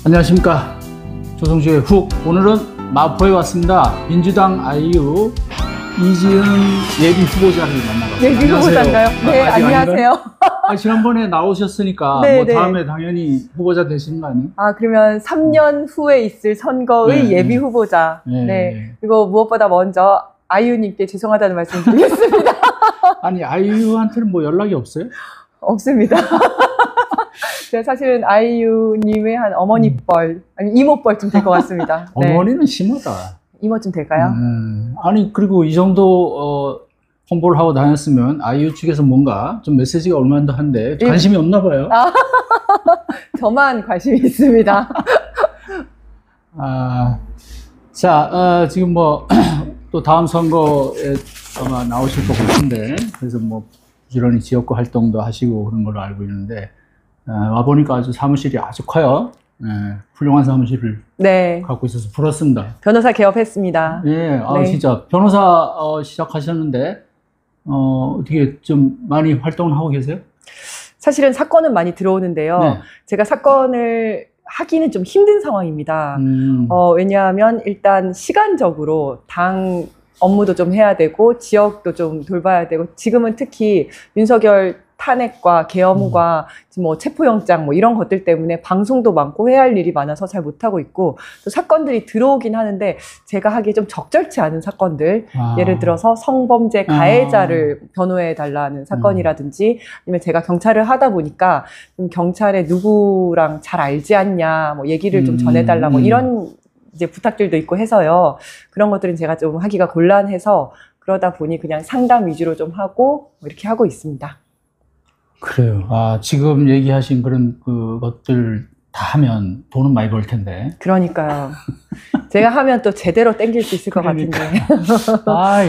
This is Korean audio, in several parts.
안녕하십니까. 조성주의 훅. 오늘은 마포에 왔습니다. 민주당 아이유 이지은 예비 후보자를 만나봤습니다. 예비 후보자인가요? 네, 안녕하세요. 지난번에 나오셨으니까 네, 뭐 네. 다음에 당연히 후보자 되시는 거 아니에요? 그러면 3년 후에 있을 선거의 네, 예비 네. 후보자. 네. 네. 그리고 무엇보다 먼저 아이유님께 죄송하다는 말씀 드리겠습니다. 아니, 아이유한테는 뭐 연락이 없어요? 없습니다. 제가 사실은 아이유님의 한 어머니뻘, 아니 이모뻘쯤 될 것 같습니다. 네. 어머니는 심하다. 이모쯤 될까요? 아니, 그리고 이 정도 홍보를 하고 다녔으면 아이유 측에서 뭔가 좀 메시지가 올만도 한데 관심이 없나 봐요. 저만 관심이 있습니다. 지금 뭐 또 다음 선거에 아마 나오실 것 같은데, 그래서 뭐 부지런히 지역구 활동도 하시고 그런 걸로 알고 있는데, 와보니까 아주 사무실이 아주 커요. 훌륭한 사무실을 네. 갖고 있어서 부럽습니다. 변호사 개업했습니다. 예, 네. 진짜 변호사 시작하셨는데 어떻게 좀 많이 활동을 하고 계세요? 사실은 사건은 많이 들어오는데요. 네. 제가 사건을 하기는 좀 힘든 상황입니다. 왜냐하면 일단 시간적으로 당 업무도 좀 해야 되고 지역도 좀 돌봐야 되고, 지금은 특히 윤석열 탄핵과 계엄과 지금 뭐 체포영장 뭐 이런 것들 때문에 방송도 많고 해야 할 일이 많아서 잘 못하고 있고, 또 사건들이 들어오긴 하는데 제가 하기에 좀 적절치 않은 사건들, 예를 들어서 성범죄 가해자를 변호해 달라는 사건이라든지, 아니면 제가 경찰을 하다 보니까 좀 경찰에 누구랑 잘 알지 않냐 뭐 얘기를 좀 전해달라 뭐 이런 이제 부탁들도 있고 해서요. 그런 것들은 제가 좀 하기가 곤란해서, 그러다 보니 그냥 상담 위주로 좀 하고 뭐 이렇게 하고 있습니다. 그래요. 지금 얘기하신 그런 것들 다 하면 돈은 많이 벌 텐데. 그러니까요. 제가 하면 또 제대로 땡길 수 있을 것 같은데.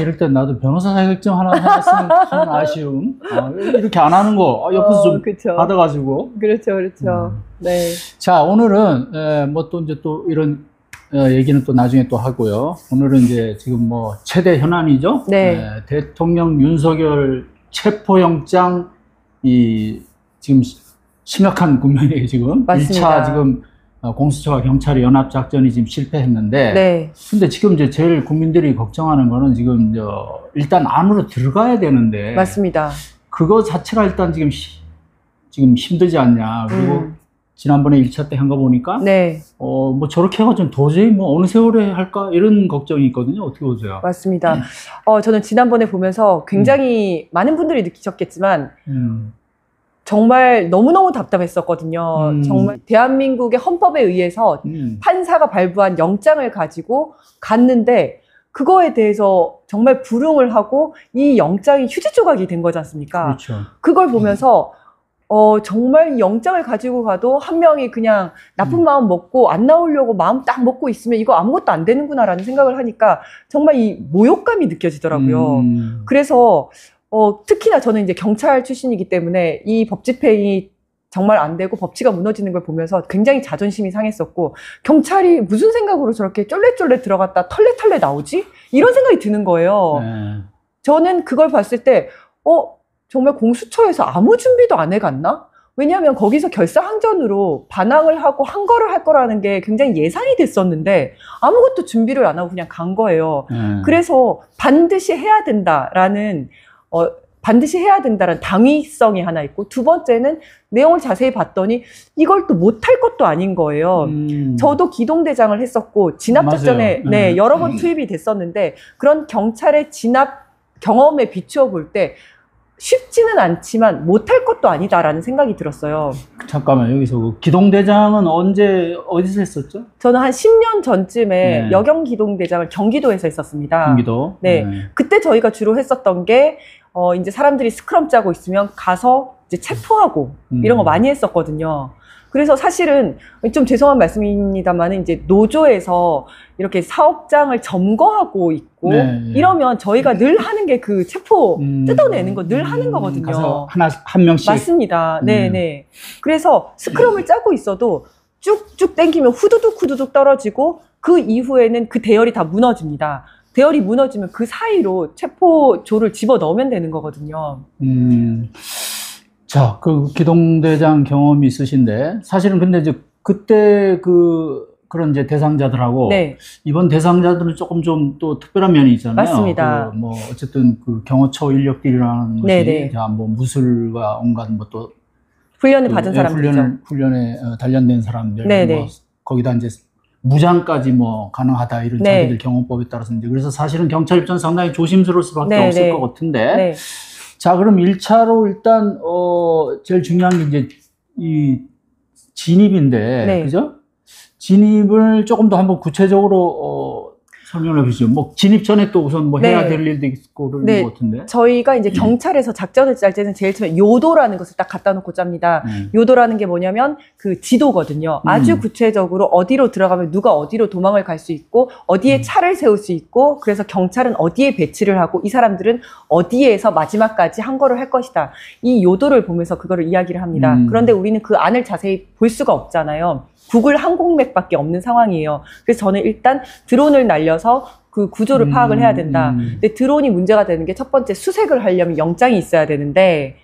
이럴 때 나도 변호사 자격증 하나 해놨으면 하는 아쉬움. 이렇게 안 하는 거 옆에서 좀 그쵸. 받아가지고. 그렇죠. 네. 자, 오늘은 뭐 또 이제 또 이런 얘기는 또 나중에 또 하고요. 오늘은 이제 지금 뭐 최대 현안이죠. 네. 대통령 윤석열 체포영장 지금 심각한 국면이에요, 지금. 맞습니다. 1차 지금 공수처와 경찰의 연합작전이 지금 실패했는데. 네. 근데 지금 이제 제일 국민들이 걱정하는 거는 지금 일단 안으로 들어가야 되는데. 맞습니다. 그거 자체가 일단 지금 힘들지 않냐. 그리고 지난번에 1차 때 한 거 보니까. 네. 뭐 저렇게 해가지고 도저히 뭐 어느 세월에 할까? 이런 걱정이 있거든요. 어떻게 보세요? 맞습니다. 저는 지난번에 보면서 굉장히 많은 분들이 느끼셨겠지만, 정말 너무너무 답답했었거든요. 정말 대한민국의 헌법에 의해서 판사가 발부한 영장을 가지고 갔는데, 그거에 대해서 정말 불응을 하고 이 영장이 휴지 조각이 된 거지 않습니까? 그렇죠. 그걸 보면서 정말 영장을 가지고 가도 한 명이 그냥 나쁜 마음 먹고 안 나오려고 마음 딱 먹고 있으면 이거 아무것도 안 되는구나라는 생각을 하니까 정말 이 모욕감이 느껴지더라고요. 그래서 특히나 저는 이제 경찰 출신이기 때문에 이 법 집행이 정말 안 되고 법치가 무너지는 걸 보면서 굉장히 자존심이 상했었고, 경찰이 무슨 생각으로 저렇게 쫄래쫄래 들어갔다 털레털레 나오지? 이런 생각이 드는 거예요. 네. 저는 그걸 봤을 때 정말 공수처에서 아무 준비도 안 해갔나? 왜냐하면 거기서 결사항전으로 반항을 하고 항거를 할 거라는 게 굉장히 예상이 됐었는데 아무것도 준비를 안 하고 그냥 간 거예요. 그래서 반드시 해야 된다라는 당위성이 하나 있고, 두 번째는 내용을 자세히 봤더니 이걸 또 못할 것도 아닌 거예요. 저도 기동대장을 했었고 진압작전에 여러 번 투입이 됐었는데, 그런 경찰의 진압 경험에 비추어 볼 때 쉽지는 않지만 못할 것도 아니다라는 생각이 들었어요. 잠깐만, 여기서 그 기동대장은 어디서 했었죠? 저는 한 10년 전쯤에 여경 기동대장을 경기도에서 했었습니다. 경기도? 네. 그때 저희가 주로 했었던 게 이제 사람들이 스크럼 짜고 있으면 가서 이제 체포하고 이런 거 많이 했었거든요. 그래서 사실은 좀 죄송한 말씀입니다만, 이제 노조에서 이렇게 사업장을 점거하고 있고 이러면 저희가 늘 하는 게 그 체포 뜯어내는 거 늘 하는 거거든요. 가서 한 명씩. 맞습니다. 네네. 그래서 스크럼을 짜고 있어도 쭉쭉 당기면 후두둑 떨어지고, 그 이후에는 그 대열이 다 무너집니다. 대열이 무너지면 그 사이로 체포조를 집어 넣으면 되는 거거든요. 자, 그 기동대장 경험이 있으신데, 사실은 근데 이제 그때 그런 이제 대상자들하고 네. 이번 대상자들은 조금 좀 또 특별한 면이 있잖아요. 맞습니다. 뭐 어쨌든 그 경호처 인력들이라는 것이 네네. 뭐 무술과 온갖 뭐 또 훈련을 받은 사람들이죠. 훈련에 단련된 사람들, 네네. 뭐 거기다 이제 무장까지 뭐 가능하다 이런 네. 자기들 경호법에 따라서 이제 그래서 사실은 경찰 입장에서 상당히 조심스러울 수밖에 네, 없을 네. 것 같은데. 네. 자, 그럼 1차로 일단 제일 중요한 게 이제 이 진입인데, 네. 그죠? 진입을 조금 더 한번 구체적으로 설명해 주시죠. 뭐 진입 전에 또 우선 뭐 해야 네. 될 일도 있고 그런 네. 것 같은데. 저희가 이제 경찰에서 작전을 짤 때는 제일 처음에 요도라는 것을 딱 갖다 놓고 짭니다. 요도라는 게 뭐냐면 그 지도거든요. 아주 구체적으로 어디로 들어가면 누가 어디로 도망을 갈 수 있고 어디에 차를 세울 수 있고 그래서 경찰은 어디에 배치를 하고 이 사람들은 어디에서 마지막까지 한 거를 할 것이다. 이 요도를 보면서 그거를 이야기를 합니다. 그런데 우리는 그 안을 자세히 볼 수가 없잖아요. 구글 항공맵밖에 없는 상황이에요. 그래서 저는 일단 드론을 날려서 그 구조를 파악을 해야 된다. 근데 드론이 문제가 되는 게 첫 번째 수색을 하려면 영장이 있어야 되는데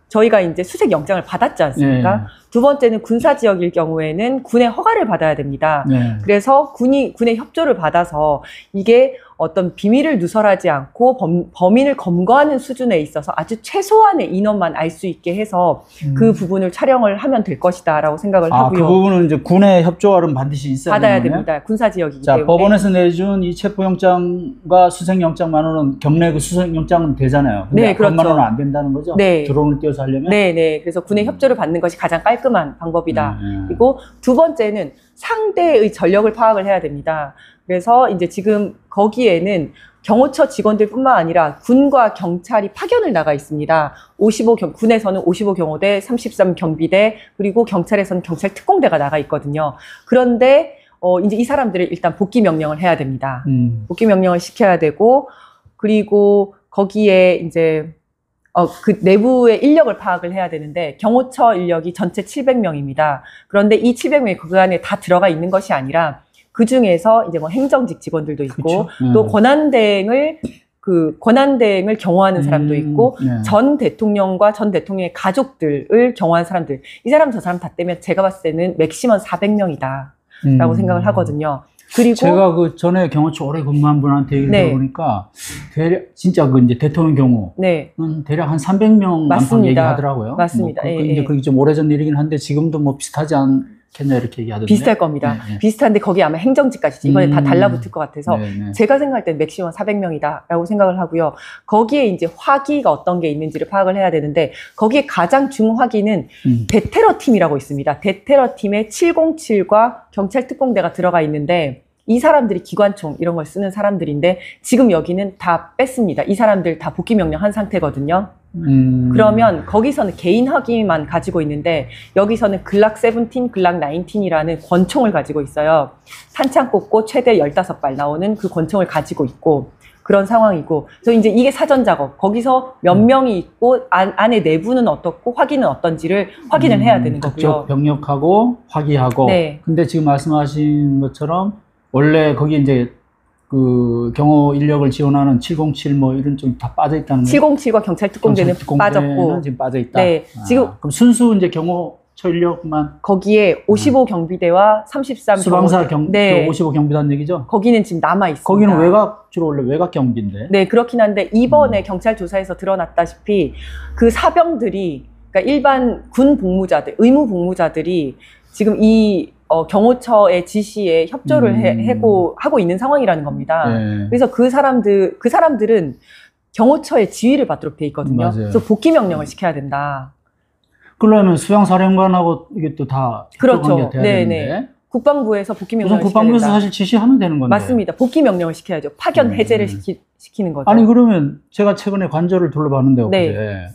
저희가 이제 수색 영장을 받았지 않습니까? 네. 두 번째는 군사 지역일 경우에는 군의 허가를 받아야 됩니다. 네. 그래서 군의 협조를 받아서 이게 어떤 비밀을 누설하지 않고 범인을 검거하는 수준에 있어서 아주 최소한의 인원만 알 수 있게 해서 그 부분을 촬영을 하면 될 것이다라고 생각을 하고요. 그 부분은 이제 군의 협조는 반드시 있어야 받아야 되는 거네요? 됩니다. 군사 지역이기 자, 때문에. 법원에서 내준 이 체포영장과 수색영장만으로는 경내 그 수색영장은 되잖아요. 근데 네, 그렇죠. 그것만으로는 안 된다는 거죠? 네. 드론을 띄워서 하려면? 네. 그래서 군의 협조를 받는 것이 가장 깔끔한 방법이다. 그리고 두 번째는 상대의 전력을 파악을 해야 됩니다. 그래서 이제 지금 거기에는 경호처 직원들뿐만 아니라 군과 경찰이 파견을 나가 있습니다. 군에서는 55 경호대, 33 경비대, 그리고 경찰에서는 경찰 특공대가 나가 있거든요. 그런데 이제 이 사람들을 일단 복귀 명령을 해야 됩니다. 복귀 명령을 시켜야 되고, 그리고 거기에 이제 그 내부의 인력을 파악을 해야 되는데 경호처 인력이 전체 700명입니다. 그런데 이 700명이 그 안에 다 들어가 있는 것이 아니라 그 중에서 이제 뭐 행정직 직원들도 있고 또 권한대행을 경호하는 사람도 있고 전 대통령과 전 대통령의 가족들을 경호하는 사람들, 이 사람 저 사람 다 떼면 제가 봤을 때는 맥시멈 400명이다 라고 생각을 하거든요. 그리고 제가 그 전에 경호처 오래 근무한 분한테 얘기를 들어보니까 대략 진짜 그 이제 대통령 경우는 대략 한 300명 안팎 얘기하더라고요. 맞습니다. 이제 그게 좀 오래전 일이긴 한데 지금도 뭐 비슷하지 않겠냐 이렇게 얘기하던데. 비슷할 겁니다. 비슷한데 거기 아마 행정직까지 이번에 다 달라붙을 것 같아서 제가 생각할 땐 맥시멈 400명이다라고 생각을 하고요. 거기에 이제 화기가 어떤 게 있는지를 파악을 해야 되는데 거기에 가장 중화기는 대테러 팀이라고 있습니다. 대테러 팀에 707과 경찰 특공대가 들어가 있는데 이 사람들이 기관총 이런 걸 쓰는 사람들인데 지금 여기는 다 뺐습니다. 이 사람들 다 복귀 명령한 상태거든요. 그러면 거기서는 개인 화기만 가지고 있는데 여기서는 글락 17, 글락 19이라는 권총을 가지고 있어요. 탄창 꽂고 최대 15발 나오는 그 권총을 가지고 있고 그런 상황이고, 그래서 이제 이게 사전 작업, 거기서 몇 명이 있고 안에 내부는 어떻고 화기는 어떤지를 확인을 해야 되는 거고요. 그쪽 병력하고 화기하고. 근데 지금 말씀하신 것처럼 원래 거기 이제 그 경호 인력을 지원하는 707 뭐 이런 좀 다 빠져 있다는 거예요. 707과 경찰 특공대는 빠졌고 지금 빠져 있다. 지금 그럼 순수 이제 경호처 인력만 거기에 55 경비대와 33 수방사 55 경비단 얘기죠? 거기는 지금 남아 있습니다. 거기는 주로 원래 외곽 경비인데. 네, 그렇긴 한데 이번에 경찰 조사에서 드러났다시피 그 사병들이, 그러니까 일반 군 복무자들, 의무 복무자들이 지금 이 경호처의 지시에 협조를 하고 있는 상황이라는 겁니다. 그래서 그 사람들은 경호처의 지휘를 받도록 돼 있거든요. 그래서 복귀 명령을 시켜야 된다. 그러면 수양사령관하고 이게 또 다 그렇죠. 네네. 국방부에서 복귀 명령을 시켜야 된다. 국방부에서 사실 지시하면 되는 건데. 맞습니다. 복귀 명령을 시켜야죠. 파견 해제를 시키는 거죠. 아니 그러면 제가 최근에 관저를 둘러봤는데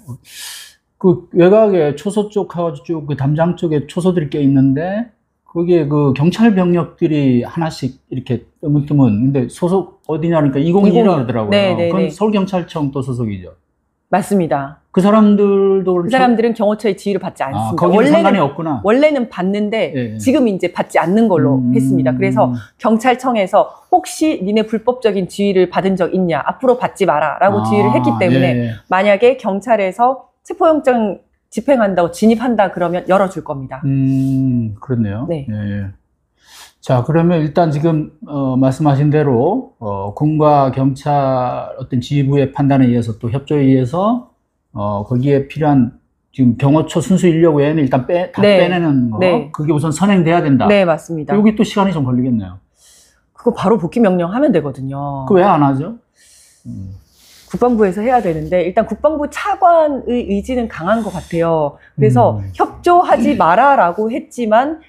그 외곽에 초소 쪽 가가지고 쭉 그 담장 쪽에 초소들이 껴 있는데 거기에 그 경찰 병력들이 하나씩 이렇게 뜨문뜨문. 근데 소속 어디냐 그러니까 201이라고 하더라고요. 그건 서울경찰청 또 소속이죠. 맞습니다. 그 사람들도 그 사람들은 경호처의 지휘를 받지 않습니다. 거기는 상관이 없구나. 원래는 받는데 지금 이제 받지 않는 걸로 했습니다. 그래서 경찰청에서 혹시 니네 불법적인 지휘를 받은 적 있냐? 앞으로 받지 마라라고 지휘를 했기 때문에 만약에 경찰에서 체포영장 집행한다고 진입한다 그러면 열어줄 겁니다. 그렇네요. 네. 예. 자, 그러면 일단 지금, 말씀하신 대로, 군과 경찰 어떤 지휘부의 판단에 의해서 또 협조에 의해서, 거기에 필요한 지금 경호처 순수 인력 외에는 일단 다 네. 빼내는 거. 네. 그게 우선 선행돼야 된다. 네, 맞습니다. 여기 또 시간이 좀 걸리겠네요. 그거 바로 복귀 명령 하면 되거든요. 그 왜 안 하죠? 국방부에서 해야 되는데 일단 국방부 차관의 의지는 강한 것 같아요. 그래서 협조하지 마라라고 했지만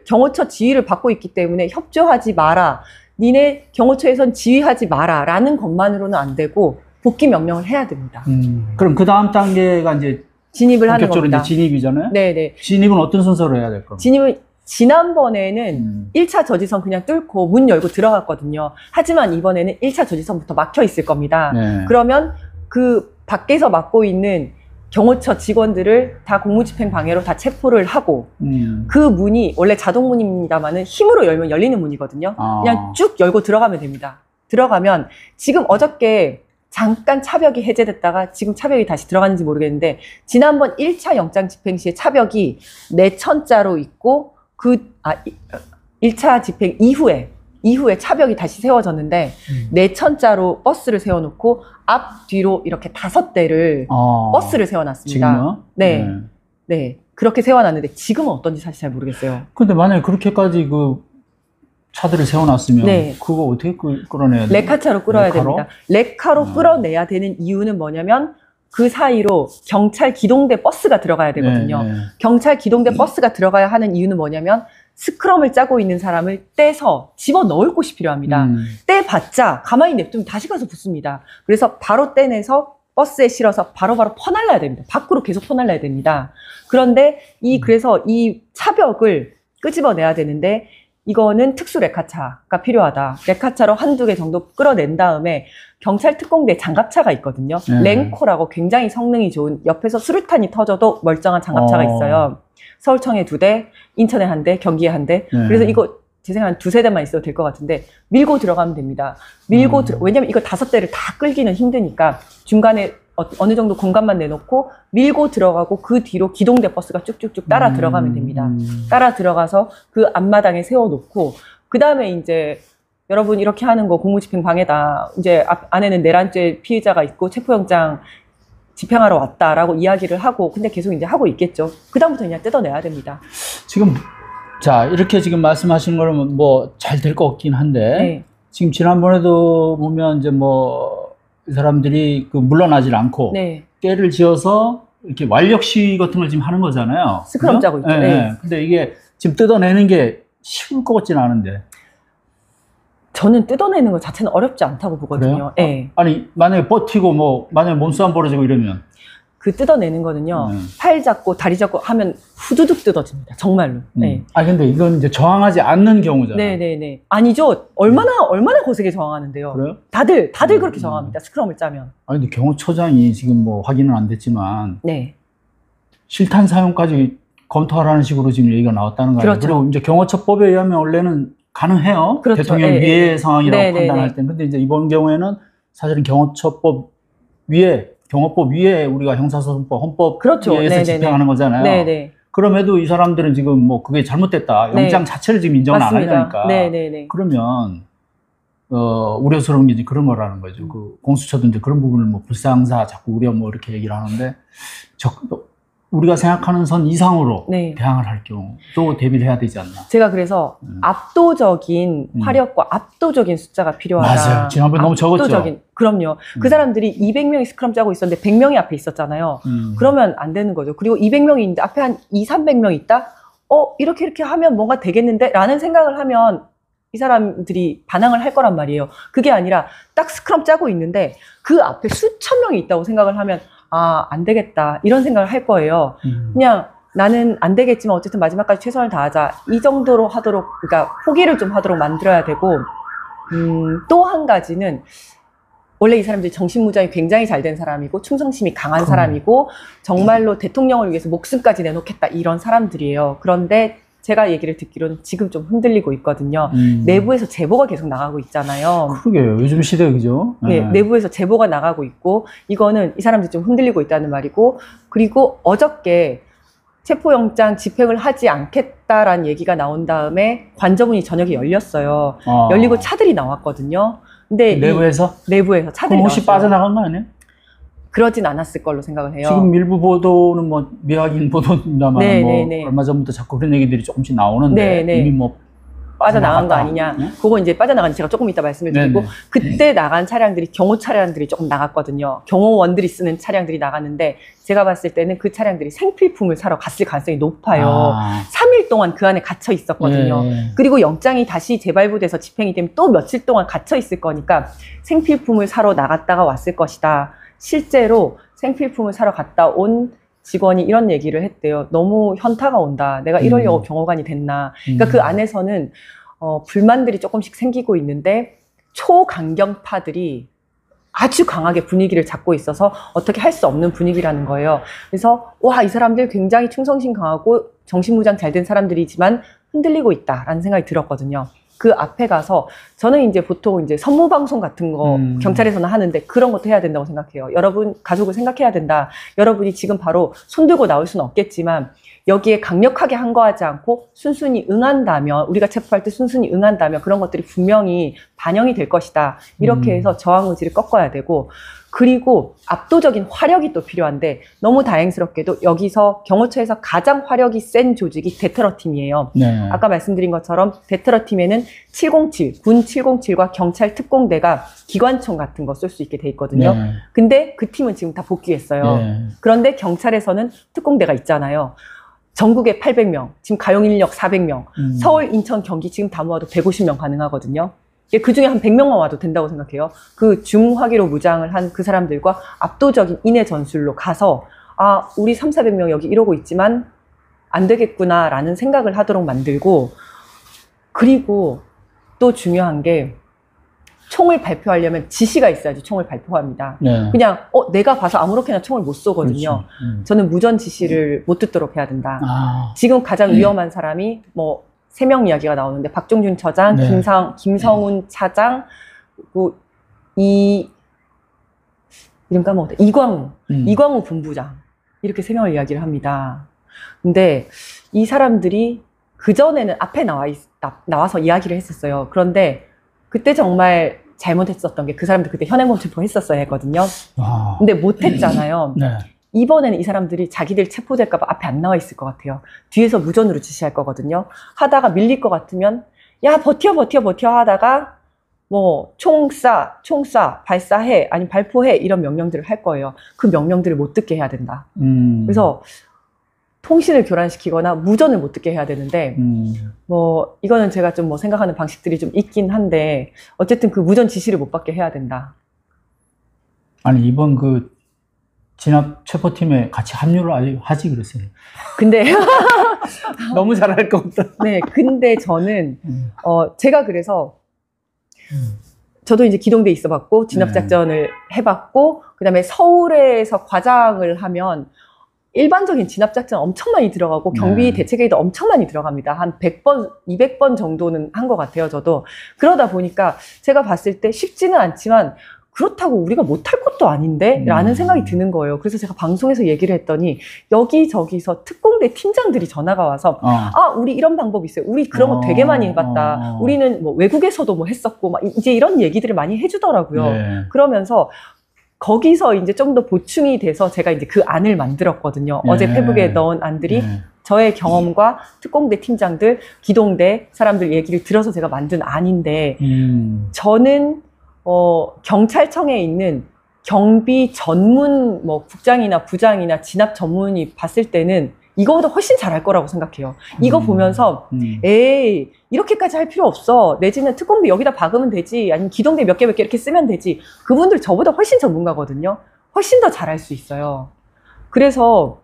경호처 지휘를 받고 있기 때문에 협조하지 마라. 니네 경호처에선 지휘하지 마라라는 것만으로는 안 되고 복귀 명령을 해야 됩니다. 그럼 그 다음 단계가 이제 진입을 하는 본격적으로 겁니다. 이제 진입이잖아요? 네네. 진입은 어떤 순서로 해야 될 겁니까? 진입은 지난번에는 1차 저지선 그냥 뚫고 문 열고 들어갔거든요. 하지만 이번에는 1차 저지선부터 막혀 있을 겁니다. 네. 그러면 그 밖에서 맡고 있는 경호처 직원들을 다 공무집행 방해로 다 체포를 하고 그 문이 원래 자동문입니다만은 힘으로 열면 열리는 문이거든요. 그냥 쭉 열고 들어가면 됩니다. 들어가면 지금 어저께 잠깐 차벽이 해제됐다가 지금 차벽이 다시 들어가는지 모르겠는데 지난번 1차 영장 집행 시에 차벽이 4천자로 있고 1차 집행 이후에 차벽이 다시 세워졌는데 4천자로 버스를 세워놓고 앞 뒤로 이렇게 5대를 버스를 세워놨습니다. 지금요? 네. 네. 그렇게 세워놨는데 지금은 어떤지 사실 잘 모르겠어요. 근데 만약에 그렇게까지 그 차들을 세워놨으면 네. 그거 어떻게 끌어내야 돼요? 레카차로 끌어야 레카로? 됩니다. 레카로 끌어내야 되는 이유는 뭐냐면 그 사이로 경찰 기동대 버스가 들어가야 되거든요. 네, 네. 경찰 기동대 버스가 들어가야 하는 이유는 뭐냐면 스크럼을 짜고 있는 사람을 떼서 집어넣을 곳이 필요합니다. 떼봤자 가만히 냅두면 다시 가서 붙습니다. 그래서 바로 떼내서 버스에 실어서 바로바로 퍼날라야 됩니다. 밖으로 계속 퍼날라야 됩니다. 그런데 그래서 이 차벽을 끄집어내야 되는데 이거는 특수 레카차가 필요하다. 레카차로 한두 개 정도 끌어낸 다음에 경찰 특공대 장갑차가 있거든요. 랭코라고 굉장히 성능이 좋은 옆에서 수류탄이 터져도 멀쩡한 장갑차가 있어요. 서울청에 2대, 인천에 1대, 경기에 1대. 그래서 이거 제 생각엔 2-3대만 있어도 될 것 같은데 밀고 들어가면 됩니다. 왜냐면 이거 5대를 다 끌기는 힘드니까 중간에 어느 정도 공간만 내놓고 밀고 들어가고 그 뒤로 기동대 버스가 쭉쭉쭉 따라 들어가면 됩니다. 따라 들어가서 그 앞마당에 세워놓고 그 다음에 이제 여러분 이렇게 하는 거 공무집행 방해다. 이제 안에는 내란죄 피의자가 있고 체포영장 집행하러 왔다라고 이야기를 하고 근데 계속 이제 하고 있겠죠. 그 다음부터 그냥 뜯어내야 됩니다. 지금 자 이렇게 지금 말씀하신 거는 뭐 잘 될 것 같긴 한데 네. 지금 지난번에도 보면 이제 뭐 이 사람들이 그 물러나질 않고 네. 때를 지어서 이렇게 완력 시위 같은 걸 지금 하는 거잖아요. 스크럼 짜고 있죠. 네. 네. 근데 이게 지금 뜯어내는 게 쉬울 것 같지는 않은데. 저는 뜯어내는 것 자체는 어렵지 않다고 보거든요. 네. 아니 만약에 버티고 뭐 만약에 몸싸움 벌어지고 이러면 그 뜯어내는 거는요. 팔 잡고 다리 잡고 하면 후두둑 뜯어집니다. 정말로. 네. 근데 이건 이제 저항하지 않는 경우잖아요. 네네네. 아니죠. 얼마나 거세게 저항하는데요. 그래요? 다들 그렇게 저항합니다. 스크럼을 짜면. 근데 경호처장이 지금 뭐 확인은 안 됐지만 네. 실탄 사용까지 검토하라는 식으로 지금 얘기가 나왔다는 거예요. 그렇죠. 그리고 이제 경호처법에 의하면 원래는 가능해요. 그렇죠. 대통령 위의 상황이라고 판단할 때. 근데 이제 이번 경우에는 사실은 경호처법 위에 경호법 위에 우리가 형사소송법, 헌법 그렇죠. 위에서 집행하는 거잖아요. 네네. 그럼에도 이 사람들은 지금 뭐 그게 잘못됐다. 영장 자체를 지금 인정을 맞습니다. 안 하니까. 네네네. 그러면 우려스러운 게 이제 그런 거라는 거죠. 그 공수처도 이제 그런 부분을 뭐 불상사 자꾸 우려 뭐 이렇게 얘기를 하는데 우리가 생각하는 선 이상으로 대항을 할 경우도 대비를 해야 되지 않나. 제가 그래서 압도적인 화력과 압도적인 숫자가 필요하다. 맞아요. 지난번에 너무 적었죠. 그럼요. 그 사람들이 200명이 스크럼 짜고 있었는데 100명이 앞에 있었잖아요. 그러면 안 되는 거죠. 그리고 200명이 있는데 앞에 한 200-300명 있다? 이렇게 하면 뭔가 되겠는데? 라는 생각을 하면 이 사람들이 반항을 할 거란 말이에요. 그게 아니라 딱 스크럼 짜고 있는데 그 앞에 수천 명이 있다고 생각을 하면 안 되겠다. 이런 생각을 할 거예요. 그냥 나는 안 되겠지만 어쨌든 마지막까지 최선을 다하자. 이 정도로 하도록, 그러니까 포기를 좀 하도록 만들어야 되고, 또 한 가지는 원래 이 사람들이 정신무장이 굉장히 잘 된 사람이고 충성심이 강한 사람이고 정말로 대통령을 위해서 목숨까지 내놓겠다 이런 사람들이에요. 그런데 제가 얘기를 듣기로는 지금 좀 흔들리고 있거든요. 내부에서 제보가 계속 나가고 있잖아요. 그러게요. 요즘 시대 그죠? 네, 내부에서 제보가 나가고 있고 이거는 이 사람들이 좀 흔들리고 있다는 말이고 그리고 어저께 체포영장 집행을 하지 않겠다라는 얘기가 나온 다음에 관저문이 저녁에 열렸어요. 열리고 차들이 나왔거든요. 근데 내부에서? 내부에서 차들이 혹시 나왔어요. 빠져나간 거 아니에요? 그러진 않았을 걸로 생각을 해요. 지금 일부 보도는 뭐 미확인 보도입니다만 네, 뭐 네, 네. 얼마 전부터 자꾸 그런 얘기들이 조금씩 나오는데 네, 네. 이미 뭐 빠져나간 거 빠져나갔다. 아니냐. 네? 그거 이제 빠져나간 제가 조금 이따 말씀을 드리고 네, 네. 그때 나간 차량들이 경호 차량들이 조금 나갔거든요. 경호원들이 쓰는 차량들이 나갔는데 제가 봤을 때는 그 차량들이 생필품을 사러 갔을 가능성이 높아요. 3일 동안 그 안에 갇혀 있었거든요. 네. 그리고 영장이 다시 재발부돼서 집행이 되면 또 며칠 동안 갇혀 있을 거니까 생필품을 사러 나갔다가 왔을 것이다. 실제로 생필품을 사러 갔다 온 직원이 이런 얘기를 했대요. 너무 현타가 온다. 내가 이러려고 경호관이 됐나. 그러니까 그 안에서는 불만들이 조금씩 생기고 있는데 초강경파들이 아주 강하게 분위기를 잡고 있어서 어떻게 할 수 없는 분위기라는 거예요. 그래서 와, 이 사람들 굉장히 충성심 강하고 정신무장 잘 된 사람들이지만 흔들리고 있다라는 생각이 들었거든요. 그 앞에 가서 저는 이제 보통 이제 선무방송 같은 거 경찰에서는 하는데 그런 것도 해야 된다고 생각해요. 여러분 가족을 생각해야 된다. 여러분이 지금 바로 손들고 나올 수는 없겠지만 여기에 강력하게 항거하지 않고 순순히 응한다면 우리가 체포할 때 순순히 응한다면 그런 것들이 분명히 반영이 될 것이다. 이렇게 해서 저항 의지를 꺾어야 되고 그리고 압도적인 화력이 또 필요한데 너무 다행스럽게도 여기서 경호처에서 가장 화력이 센 조직이 대테러팀이에요. 네. 아까 말씀드린 것처럼 대테러팀에는 707, 군 707과 경찰 특공대가 기관총 같은 거 쏠 수 있게 돼 있거든요. 네. 근데 그 팀은 지금 다 복귀했어요. 네. 그런데 경찰에서는 특공대가 있잖아요. 전국에 800명, 지금 가용 인력 400명, 서울, 인천, 경기 지금 다 모아도 150명 가능하거든요. 그 중에 한 100명만 와도 된다고 생각해요. 그 중화기로 무장을 한 그 사람들과 압도적인 인해 전술로 가서 아, 우리 3,400명 여기 이러고 있지만 안 되겠구나라는 생각을 하도록 만들고 그리고 또 중요한 게 총을 발표하려면 지시가 있어야지 총을 발표합니다. 네. 그냥 내가 봐서 아무렇게나 총을 못 쏘거든요. 저는 무전 지시를 못 듣도록 해야 된다. 지금 가장 위험한 사람이 뭐 3명 이야기가 나오는데 박종준 처장, 네. 김성훈 차장, 그리고 이름 까먹었다. 이광우 본부장 이렇게 3명을 이야기를 합니다. 근데 이 사람들이 그전에는 앞에 나와서 이야기를 했었어요. 그런데 그때 정말 잘못했었던 게 그 사람들 그때 현행범 체포했었어야 했거든요. 근데 못했잖아요. 네. 이번에는 이 사람들이 자기들 체포될까봐 앞에 안 나와 있을 것 같아요. 뒤에서 무전으로 지시할 거거든요. 하다가 밀릴 것 같으면 야 버텨 하다가 뭐 총 쏴, 발사해, 아니면 발포해 이런 명령들을 할 거예요. 그 명령들을 못 듣게 해야 된다. 그래서 통신을 교란시키거나 무전을 못 듣게 해야 되는데 뭐 이거는 제가 좀 뭐 생각하는 방식들이 좀 있긴 한데 어쨌든 그 무전 지시를 못 받게 해야 된다. 아니 이번 그 진압 체포팀에 같이 합류를 하지 그랬어요. 근데 너무 잘할 것 같다. 네, 근데 저는 제가 그래서 저도 이제 기동대에 있어봤고 진압작전을 해봤고 그다음에 서울에서 과장을 하면 일반적인 진압작전 엄청 많이 들어가고 경비 대책회의도 엄청 많이 들어갑니다. 한 100번, 200번 정도는 한 것 같아요, 저도. 그러다 보니까 제가 봤을 때 쉽지는 않지만 그렇다고 우리가 못할 것도 아닌데? 라는 생각이 드는 거예요. 그래서 제가 방송에서 얘기를 했더니 여기저기서 특공대 팀장들이 전화가 와서 우리 이런 방법이 있어요. 우리 그런 거 되게 많이 해봤다. 우리는 뭐 외국에서도 뭐 했었고 막 이제 이런 얘기들을 많이 해주더라고요. 네. 그러면서 거기서 이제 좀 더 보충이 돼서 제가 이제 그 안을 만들었거든요. 네. 어제 페북에 넣은 안들이 저의 경험과 특공대 팀장들, 기동대 사람들 얘기를 들어서 제가 만든 안인데 저는 경찰청에 있는 경비 전문 뭐 국장이나 부장이나 진압 전문이 봤을 때는 이거보다 훨씬 잘할 거라고 생각해요. 이거 보면서 에이 이렇게까지 할 필요 없어. 내지는 특공대 여기다 박으면 되지. 아니면 기동대 몇 개 이렇게 쓰면 되지. 그분들 저보다 훨씬 전문가거든요. 훨씬 더 잘할 수 있어요. 그래서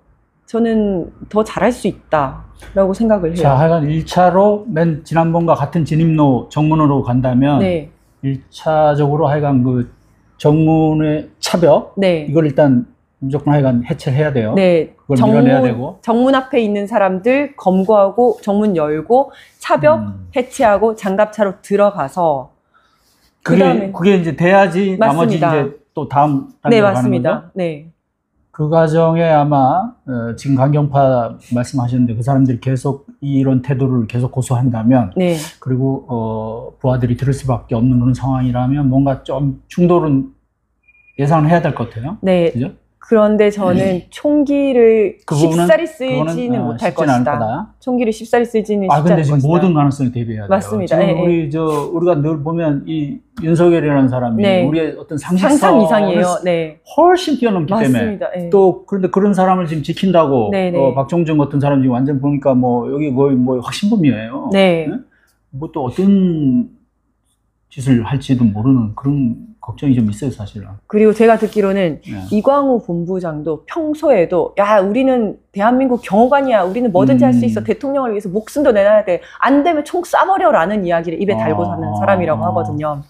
저는 더 잘할 수 있다라고 생각을 해요. 자, 하여간 1차로 맨 지난번과 같은 진입로 정문으로 간다면 네. 1차적으로 하여간 그 정문의 차벽 네. 이걸 일단 무조건 하여간 해체해야 돼요. 네, 그걸 밀어내야 되고. 정문 앞에 있는 사람들 검거하고 정문 열고 차벽 해체하고 장갑차로 들어가서 그게 이제 돼야지 나머지 이제 또 다음 단계로 가는 맞습니다. 거죠? 네. 그 과정에 아마 지금 강경파 말씀하셨는데 그 사람들이 계속 이런 태도를 계속 고수한다면 네. 그리고 부하들이 들을 수밖에 없는 그런 상황이라면 뭔가 좀 충돌은 예상을 해야 될 것 같아요. 네. 그죠? 그런데 저는 총기를 쉽사리 쓰지는 못할 것이다. 총기를 쉽사리 쓰지는 쉽지 않을 근데 지금 것이다. 모든 가능성이 대비해야 돼요. 맞습니다. 지금 우리가 늘 보면 이 윤석열이라는 사람이 네. 우리의 어떤 상상 이상이에요. 네. 훨씬 뛰어넘기 맞습니다. 때문에 또 그런데 그런 사람을 지금 지킨다고 박종정 같은 사람 지금 완전 보니까 뭐 여기 거의 뭐 확신범이에요. 네. 네? 뭐 또 어떤 짓을 할지도 모르는 그런 걱정이 좀 있어요, 사실은. 그리고 제가 듣기로는 이광우 본부장도 평소에도 야, 우리는 대한민국 경호관이야. 우리는 뭐든지 할 수 있어. 대통령을 위해서 목숨도 내놔야 돼. 안 되면 총 쏴버려라는 이야기를 입에 달고 사는 사람이라고 하거든요.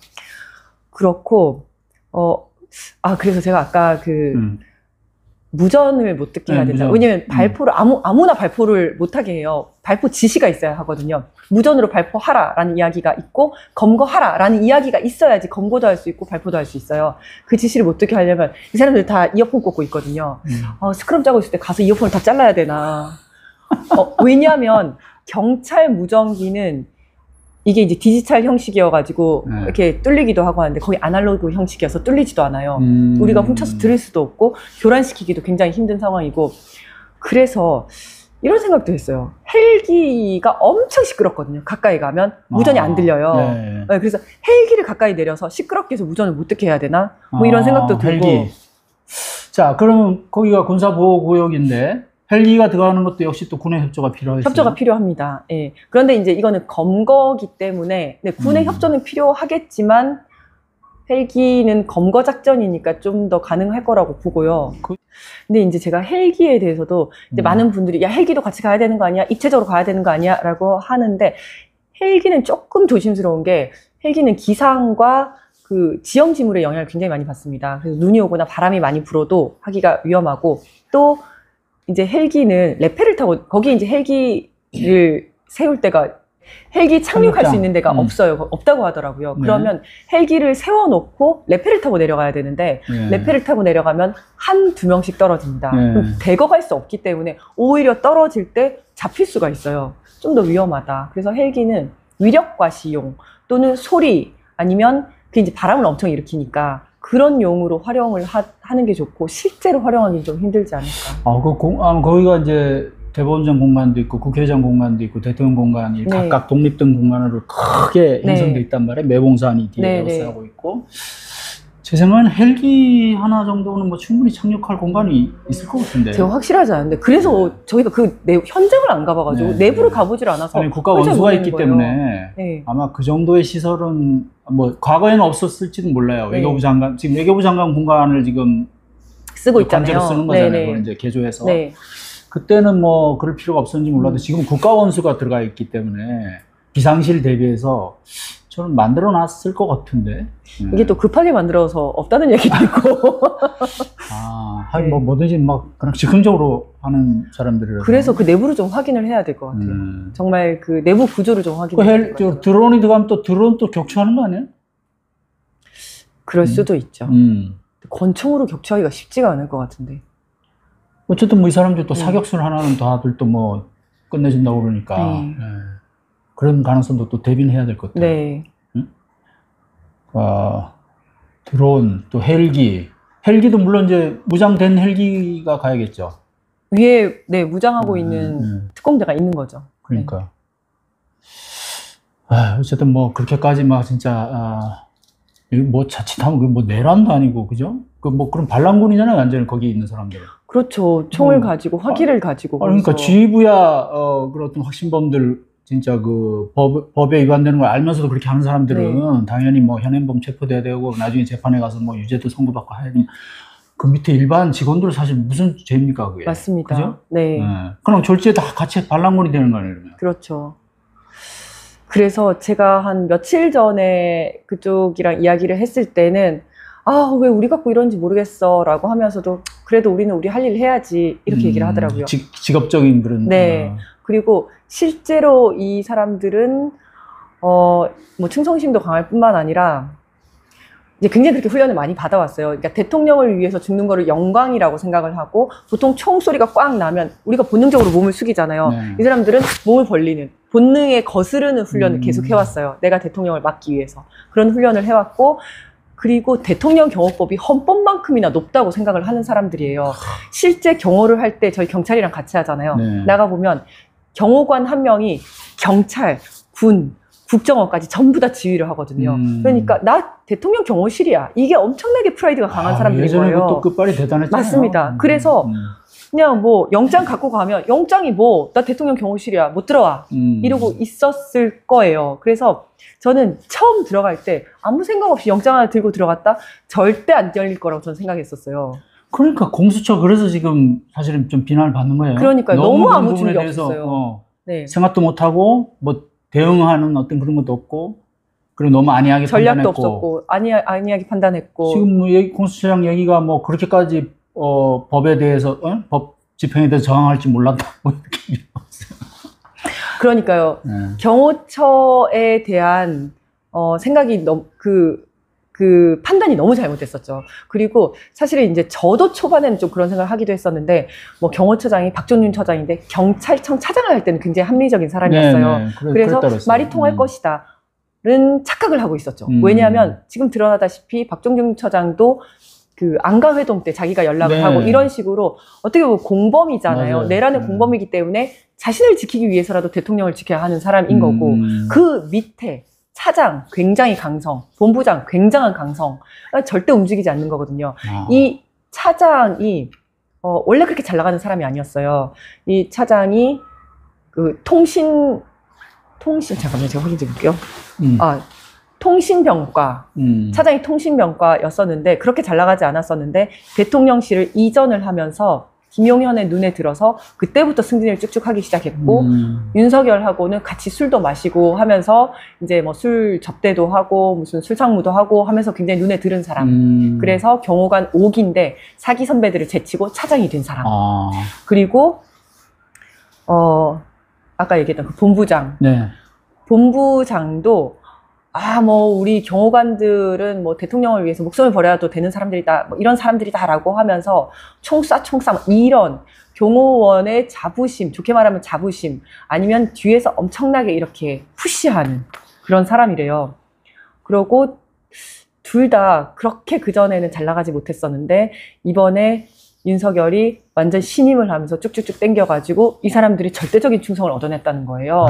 그렇고 그래서 제가 아까 무전을 못 듣게 해야 된다. 왜냐면 발포를 아무나 발포를 못 하게 해요. 발포 지시가 있어야 하거든요. 무전으로 발포하라라는 이야기가 있고 검거하라라는 이야기가 있어야지 검거도 할 수 있고 발포도 할 수 있어요. 그 지시를 못 듣게 하려면 이 사람들 다 이어폰 꽂고 있거든요. 스크럼 짜고 있을 때 가서 이어폰을 다 잘라야 되나. 왜냐하면 경찰 무전기는 이게 이제 디지털 형식이어가지고 이렇게 뚫리기도 하고 하는데 거의 아날로그 형식이어서 뚫리지도 않아요. 우리가 훔쳐서 들을 수도 없고 교란시키기도 굉장히 힘든 상황이고 그래서 이런 생각도 했어요. 헬기가 엄청 시끄럽거든요. 가까이 가면 무전이 안 들려요. 네, 그래서 헬기를 가까이 내려서 시끄럽게 해서 무전을 못 듣게 해야 되나? 뭐 이런 생각도 들고. 헬기. 자, 그러면 거기가 군사보호구역인데 헬기가 들어가는 것도 역시 또 군의 협조가 필요하겠어요. 협조가 필요합니다. 예. 그런데 이제 이거는 검거기 때문에 군의 협조는 필요하겠지만 헬기는 검거 작전이니까 좀 더 가능할 거라고 보고요. 근데 이제 제가 헬기에 대해서도 이제 많은 분들이 야, 헬기도 같이 가야 되는 거 아니야? 입체적으로 가야 되는 거 아니야? 라고 하는데 헬기는 조금 조심스러운 게 헬기는 기상과 그 지형 지물의 영향을 굉장히 많이 받습니다. 그래서 눈이 오거나 바람이 많이 불어도 하기가 위험하고 또 이제 헬기는 레페를 타고 거기 이제 헬기를 세울 때가 헬기 착륙할 수 있는 데가 없다고 하더라고요. 그러면 헬기를 세워놓고 레페를 타고 내려가야 되는데 레페를 타고 내려가면 한두 명씩 떨어집니다. 그럼 대거 갈 수 없기 때문에 오히려 떨어질 때 잡힐 수가 있어요. 좀 더 위험하다. 그래서 헬기는 위력과시용 또는 소리 아니면 그 이제 바람을 엄청 일으키니까 그런 용으로 활용을 하는 게 좋고 실제로 활용하기는 좀 힘들지 않을까. 거기가 이제 대법원장 공간도 있고 국회의장 공간도 있고 대통령 공간이 각각 독립된 공간으로 크게 형성돼 있단 말이에요. 매봉산이 뒤에 역사하고 있고 제 생각에는 헬기 하나 정도는 뭐 충분히 착륙할 공간이 있을 것 같은데. 제가 확실하지 않은데 그래서 저희가 그 현장을 안 가봐가지고 내부를 가보질 않아서 국가 원수가 있기 때문에 아마 그 정도의 시설은 뭐 과거에는 없었을지도 몰라요. 외교부 장관 지금 외교부 장관 공간을 지금 쓰고 있잖아요. 쓰는 거잖아요. 그걸 이제 개조해서. 그때는 뭐 그럴 필요가 없었는지 몰라도 지금 국가 원수가 들어가 있기 때문에 비상시를 대비해서 저는 만들어 놨을 것 같은데. 이게 또 급하게 만들어서 없다는 얘기도 있고. 뭐 뭐든지 막 그냥 즉흥적으로 하는 사람들이라서. 그래서 그 내부를 좀 확인을 해야 될 것 같아요. 정말 그 내부 구조를 좀 확인해야 될 것 같아요. 드론이 들어가면 또 드론 또 격추하는 거 아니에요? 그럴 수도 있죠. 권총으로 격추하기가 쉽지가 않을 것 같은데. 어쨌든 뭐 이 사람들 또 사격술 하나는 다들 또 뭐 끝내준다고 그러니까 그런 가능성도 또 대비는 해야 될 것 같아요. 네. 드론 또 헬기도 물론 이제 무장된 헬기가 가야겠죠. 위에 무장하고 있는 특공대가 있는 거죠. 그러니까 어쨌든 뭐 그렇게까지 막 진짜 뭐 자칫하면 뭐 내란도 아니고 그죠? 뭐 그런 반란군이잖아요, 완전히 거기 있는 사람들. 그렇죠. 총을 가지고 화기를 가지고. 그러니까 지휘부야 그런 어떤 확신범들 진짜 그 법에 위반되는 걸 알면서도 그렇게 하는 사람들은 당연히 뭐 현행범 체포돼야 되고 나중에 재판에 가서 뭐 유죄도 선고받고 해야 되니 그 밑에 일반 직원들은 사실 무슨 죄입니까 그게? 맞습니다. 그죠? 네. 그럼 졸지에 다 같이 반란군이 되는 거 아니에요? 그러면? 그렇죠. 그래서 제가 한 며칠 전에 그쪽이랑 이야기를 했을 때는 아, 왜 우리 갖고 이런지 모르겠어 라고 하면서도 그래도 우리는 우리 할 일 해야지 이렇게 얘기를 하더라고요. 직업적인 그런. 네. 그리고 실제로 이 사람들은 뭐 충성심도 강할 뿐만 아니라 이제 굉장히 그렇게 훈련을 많이 받아왔어요. 그러니까 대통령을 위해서 죽는 거를 영광이라고 생각을 하고 보통 총소리가 꽉 나면 우리가 본능적으로 몸을 숙이잖아요. 네. 이 사람들은 몸을 벌리는 본능에 거스르는 훈련을 계속 해왔어요. 내가 대통령을 막기 위해서. 그런 훈련을 해왔고 그리고 대통령 경호법이 헌법만큼이나 높다고 생각을 하는 사람들이에요. 실제 경호를 할 때 저희 경찰이랑 같이 하잖아요. 네. 나가보면 경호관 한 명이 경찰, 군, 국정원까지 전부 다 지휘를 하거든요. 그러니까 나 대통령 경호실이야. 이게 엄청나게 프라이드가 강한 사람들인 예전에 거예요. 또 끝발이 대단했잖아요. 맞습니다. 그래서 그냥 뭐 영장 갖고 가면 영장이 뭐 나 대통령 경호실이야 못 들어와 이러고 있었을 거예요. 그래서 저는 처음 들어갈 때 아무 생각 없이 영장 하나 들고 들어갔다 절대 안 열릴 거라고 저는 생각했었어요. 그러니까 공수처 그래서 지금 사실은 좀 비난을 받는 거예요. 그러니까요. 너무 그런 아무 부분에 준비 대해서, 없었어요. 네. 생각도 못 하고 뭐 대응하는 어떤 그런 것도 없고 그리고 너무 안이하게 전략도 판단했고 없었고 안이하게 판단했고 지금 뭐 공수처장 얘기가 뭐 그렇게까지 법에 대해서 법 집행에 대해서 저항할지 몰랐다 뭐 이렇게 그러니까요. 네. 경호처에 대한 생각이 너무 그 판단이 너무 잘못됐었죠. 그리고 사실은 이제 저도 초반에는 좀 그런 생각을 하기도 했었는데 뭐 경호처장이 박종윤 처장인데 경찰청 차장을 할 때는 굉장히 합리적인 사람이었어요. 네, 네. 그래서 그랬어요. 말이 통할 것이다는 착각을 하고 있었죠. 왜냐하면 지금 드러나다시피 박종윤 처장도 그 안가회동 때 자기가 연락을 네. 하고 이런 식으로 어떻게 보면 공범이잖아요. 맞아요. 내란의 공범이기 때문에 자신을 지키기 위해서라도 대통령을 지켜야 하는 사람인 거고 그 밑에 차장 굉장히 강성, 본부장 굉장한 강성, 절대 움직이지 않는 거거든요. 이 차장이 원래 그렇게 잘 나가는 사람이 아니었어요. 이 차장이 그 잠깐만요, 제가 확인 좀 볼게요. 통신병과 차장이 통신병과였었는데 그렇게 잘 나가지 않았었는데 대통령실을 이전을 하면서 김용현의 눈에 들어서 그때부터 승진을 쭉쭉 하기 시작했고 윤석열하고는 같이 술도 마시고 하면서 이제 뭐 술 접대도 하고 무슨 술 상무도 하고 하면서 굉장히 눈에 들은 사람. 그래서 경호관 5기인데 사기 선배들을 제치고 차장이 된 사람. 그리고 아까 얘기했던 그 본부장. 네. 본부장도 뭐 우리 경호관들은 뭐 대통령을 위해서 목숨을 버려도 되는 사람들이다, 뭐 이런 사람들이다라고 하면서 총 쏴 이런 경호원의 자부심, 좋게 말하면 자부심, 아니면 뒤에서 엄청나게 이렇게 푸시하는 그런 사람이래요. 그리고 둘 다 그렇게 그전에는 잘 나가지 못했었는데 이번에 윤석열이 완전 신임을 하면서 쭉쭉쭉 땡겨가지고 이 사람들이 절대적인 충성을 얻어냈다는 거예요.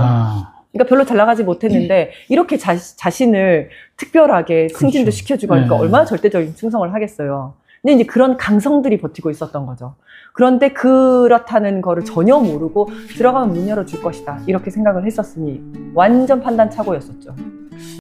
그러니까 별로 잘 나가지 못했는데 이렇게 자신을 특별하게 승진도 그렇죠. 시켜주고 하니까 네. 얼마나 절대적인 충성을 하겠어요. 근데 이제 그런 강성들이 버티고 있었던 거죠. 그런데 그렇다는 거를 전혀 모르고 들어가면 문 열어줄 것이다 이렇게 생각을 했었으니 완전 판단 착오였었죠.